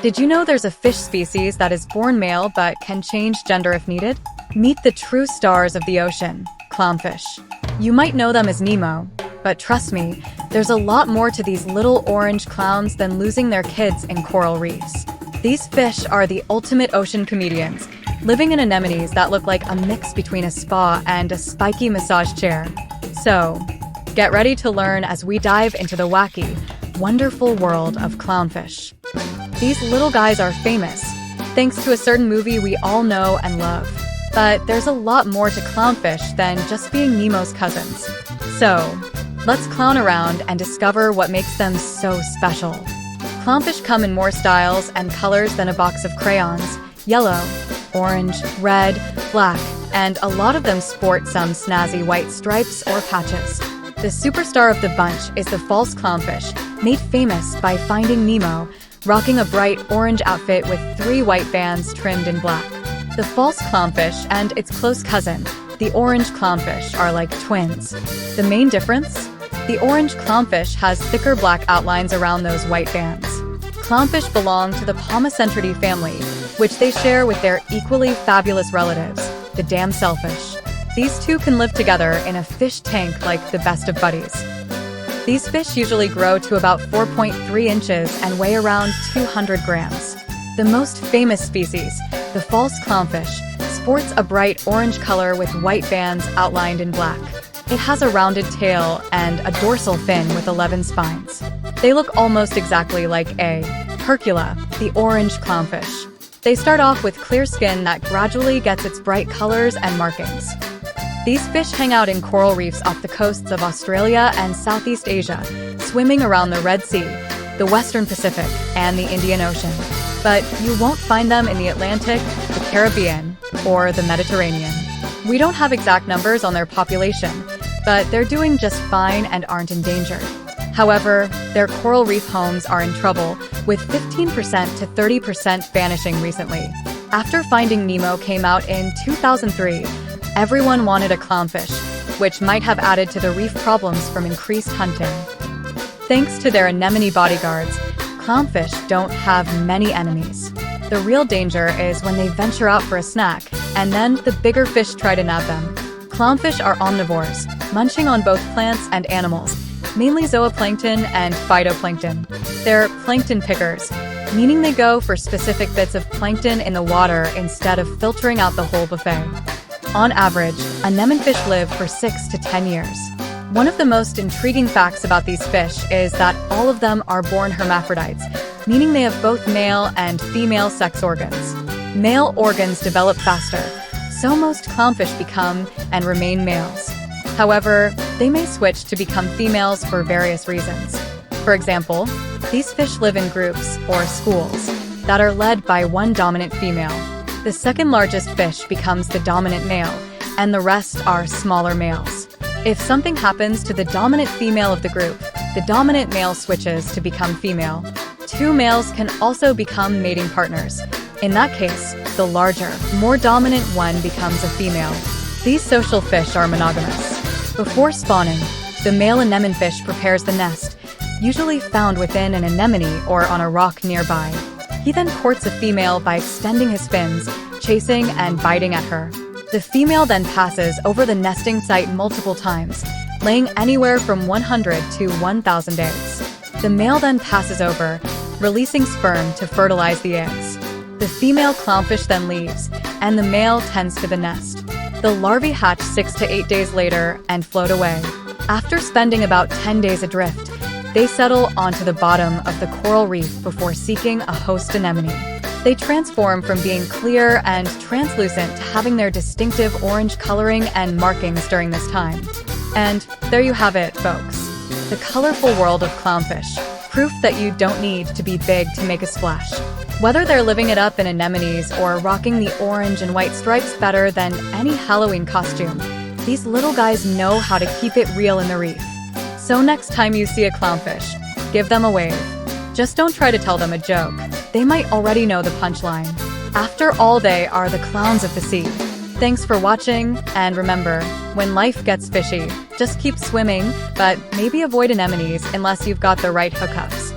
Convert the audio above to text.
Did you know there's a fish species that is born male but can change gender if needed? Meet the true stars of the ocean, clownfish. You might know them as Nemo, but trust me, there's a lot more to these little orange clowns than losing their kids in coral reefs. These fish are the ultimate ocean comedians, living in anemones that look like a mix between a spa and a spiky massage chair. So, get ready to learn as we dive into the wacky, wonderful world of clownfish. These little guys are famous, thanks to a certain movie we all know and love. But there's a lot more to clownfish than just being Nemo's cousins. So, let's clown around and discover what makes them so special. Clownfish come in more styles and colors than a box of crayons: yellow, orange, red, black, and a lot of them sport some snazzy white stripes or patches. The superstar of the bunch is the false clownfish, made famous by Finding Nemo, rocking a bright orange outfit with 3 white bands trimmed in black. The false clownfish and its close cousin, the orange clownfish, are like twins. The main difference? The orange clownfish has thicker black outlines around those white bands. Clownfish belong to the Pomacentridae family, which they share with their equally fabulous relatives, the damselfish. These two can live together in a fish tank like the best of buddies. These fish usually grow to about 4.3 inches and weigh around 200 grams. The most famous species, the false clownfish, sports a bright orange color with white bands outlined in black. It has a rounded tail and a dorsal fin with 11 spines. They look almost exactly like a Hercula, the orange clownfish. They start off with clear skin that gradually gets its bright colors and markings. These fish hang out in coral reefs off the coasts of Australia and Southeast Asia, swimming around the Red Sea, the Western Pacific, and the Indian Ocean. But you won't find them in the Atlantic, the Caribbean, or the Mediterranean. We don't have exact numbers on their population, but they're doing just fine and aren't endangered. However, their coral reef homes are in trouble, with 15% to 30% vanishing recently. After Finding Nemo came out in 2003, everyone wanted a clownfish, which might have added to the reef problems from increased hunting. Thanks to their anemone bodyguards, clownfish don't have many enemies. The real danger is when they venture out for a snack, and then the bigger fish try to nab them. Clownfish are omnivores, munching on both plants and animals, mainly zooplankton and phytoplankton. They're plankton pickers, meaning they go for specific bits of plankton in the water instead of filtering out the whole buffet. On average, anemonefish live for 6 to 10 years. One of the most intriguing facts about these fish is that all of them are born hermaphrodites, meaning they have both male and female sex organs. Male organs develop faster, so most clownfish become and remain males. However, they may switch to become females for various reasons. For example, these fish live in groups, or schools, that are led by one dominant female. The second largest fish becomes the dominant male, and the rest are smaller males. If something happens to the dominant female of the group, the dominant male switches to become female. 2 males can also become mating partners. In that case, the larger, more dominant one becomes a female. These social fish are monogamous. Before spawning, the male anemonefish prepares the nest, usually found within an anemone or on a rock nearby. He then courts a female by extending his fins, chasing and biting at her. The female then passes over the nesting site multiple times, laying anywhere from 100 to 1,000 eggs. The male then passes over, releasing sperm to fertilize the eggs. The female clownfish then leaves, and the male tends to the nest. The larvae hatch 6 to 8 days later and float away. After spending about 10 days adrift, they settle onto the bottom of the coral reef before seeking a host anemone. They transform from being clear and translucent to having their distinctive orange coloring and markings during this time. And there you have it, folks. The colorful world of clownfish. Proof that you don't need to be big to make a splash. Whether they're living it up in anemones or rocking the orange and white stripes better than any Halloween costume, these little guys know how to keep it real in the reef. So next time you see a clownfish, give them a wave. Just don't try to tell them a joke. They might already know the punchline. After all, they are the clowns of the sea. Thanks for watching, and remember, when life gets fishy, just keep swimming, but maybe avoid anemones unless you've got the right hookups.